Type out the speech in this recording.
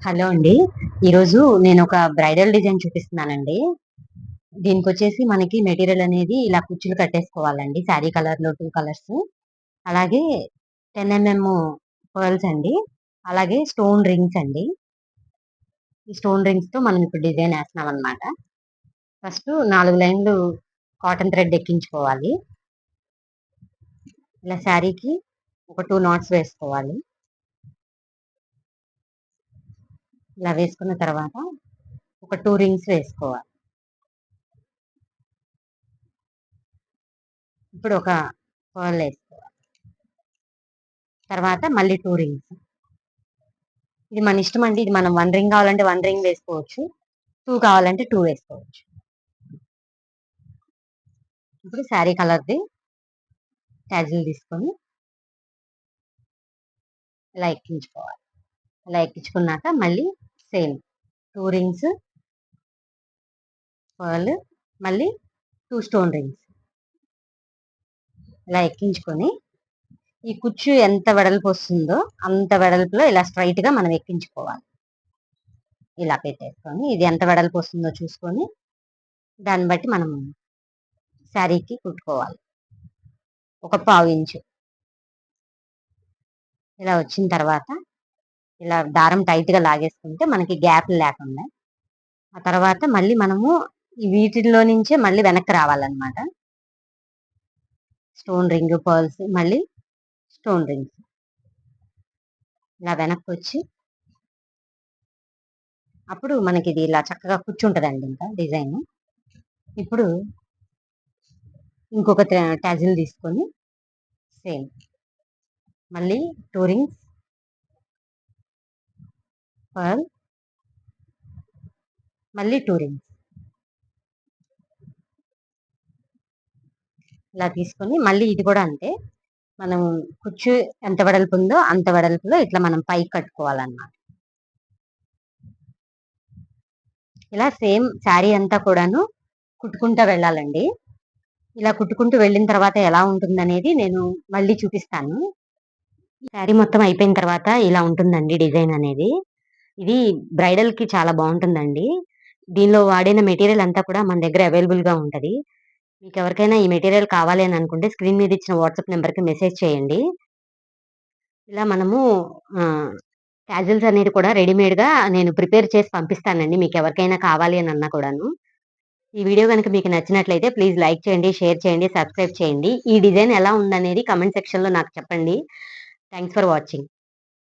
Hello అండి. ఈరోజు నేను ఒక బ్రైడల్ డిజైన్ చూపిస్తున్నానండి. దీనికొచ్చేసి మనకి మెటీరియల్ అనేది ఇలా కుచ్చులు కట్టేసుకోవాలండి. శారీ కలర్‌లో 2 కలర్స్. అలాగే 10 పర్ల్స్ అండి. అలాగే స్టోన్ రింగ్స్ అండి. ఈ స్టోన్ రింగ్స్‌తో మనం ఇప్పుడు డిజైన్ ఏస్తున్నామనమాట. ఫస్టు 4 లైన్‌లు కాటన్ థ్రెడ్ ఎక్కించుకోవాలి. ఇలా శారీకి ఒక 2 నాట్స్ వేసుకోవాలి. ఇలా వేసుకున్న తర్వాత ఒక 2 రింగ్స్ వేసుకోవాలి. ఇప్పుడు ఒక పర్ల్ ఏసుకోవాలి. తర్వాత మళ్ళీ 2 రింగ్స్. ఇది మన ఇష్టమండి. ఇది మనం 1 రింగ్ కావాలంటే 1 రింగ్ వేసుకోవచ్చు. 2 కావాలంటే 2 వేసుకోవచ్చు. ఇప్పుడు శారీ కలర్‌ది ట్యాజిల్ తీసుకొని ఇలా ఎక్కించుకోవాలి. ఇలా ఎక్కించుకున్నాక మళ్ళీ సేమ్ 2 రింగ్స్ పర్ల్, మళ్ళీ 2 స్టోన్ రింగ్స్ ఇలా ఎక్కించుకొని ఈ కుచ్చు ఎంత వెడల్పు వస్తుందో అంత వెడల్పులో ఇలా స్ట్రైట్‌గా మనం ఎక్కించుకోవాలి. ఇలా పెట్టేసుకొని ఇది ఎంత వెడల్పు వస్తుందో చూసుకొని దాన్ని బట్టి మనం శారీకి కుట్టుకోవాలి. ఒక పావు ఇంచు ఇలా వచ్చిన తర్వాత ఇలా దారం టైట్‌గా లాగేసుకుంటే మనకి గ్యాప్‌లు లేకుండా. ఆ తర్వాత మళ్ళీ మనము ఈ వీటిల్లో నుంచే మళ్ళీ వెనక్కి రావాలన్నమాట. స్టోన్ రింగ్, పర్ల్స్ మళ్ళీ స్టోన్ రింగ్స్. ఇలా వెనక్కొచ్చి అప్పుడు మనకిది ఇలా చక్కగా కూర్చుంటదండి ఇంకా డిజైను. ఇప్పుడు ఇంకొక టాజిల్ తీసుకొని సేమ్ మళ్ళీ 2 రింగ్స్, పర్ల్, మళ్ళీ 2 రింగ్స్. ఇలా తీసుకొని మళ్ళీ ఇది కూడా అంతే. మనం కుచ్చు ఎంత వెడల్పు ఉందో అంత వెడల్పులో ఇట్లా మనం పైకి కట్టుకోవాలన్నమాట. ఇలా సేమ్ శారీ అంతా కూడాను కుట్టుకుంటా వెళ్ళాలండి. ఇలా కుట్టుకుంటూ వెళ్ళిన తర్వాత ఎలా ఉంటుందనేది నేను మళ్ళీ చూపిస్తాను. శారీ మొత్తం అయిపోయిన తర్వాత ఇలా ఉంటుందండి డిజైన్ అనేది. ఇది బ్రైడల్‌కి చాలా బావుంటుందండి. దీనిలో వాడిన మెటీరియల్ అంతా కూడా మన దగ్గర అవైలబుల్‌గా ఉంటది. మీకెవరికైనా ఈ మెటీరియల్ కావాలి అని అనుకుంటే స్క్రీన్ మీద ఇచ్చిన వాట్సాప్ నంబర్‌కి మెసేజ్ చేయండి. ఇలా మనము టాజిల్స్ అనేది కూడా రెడీమేడ్‌గా నేను ప్రిపేర్ చేసి పంపిస్తానండి మీకెవరికైనా కావాలి అని అన్నా కూడాను. ఈ వీడియో గనుక మీకు నచ్చినట్లయితే ప్లీజ్ లైక్ చేయండి, షేర్ చేయండి, సబ్స్క్రైబ్ చేయండి. ఈ డిజైన్ ఎలా ఉందనేది కామెంట్ సెక్షన్‌లో నాకు చెప్పండి. Thanks for watching.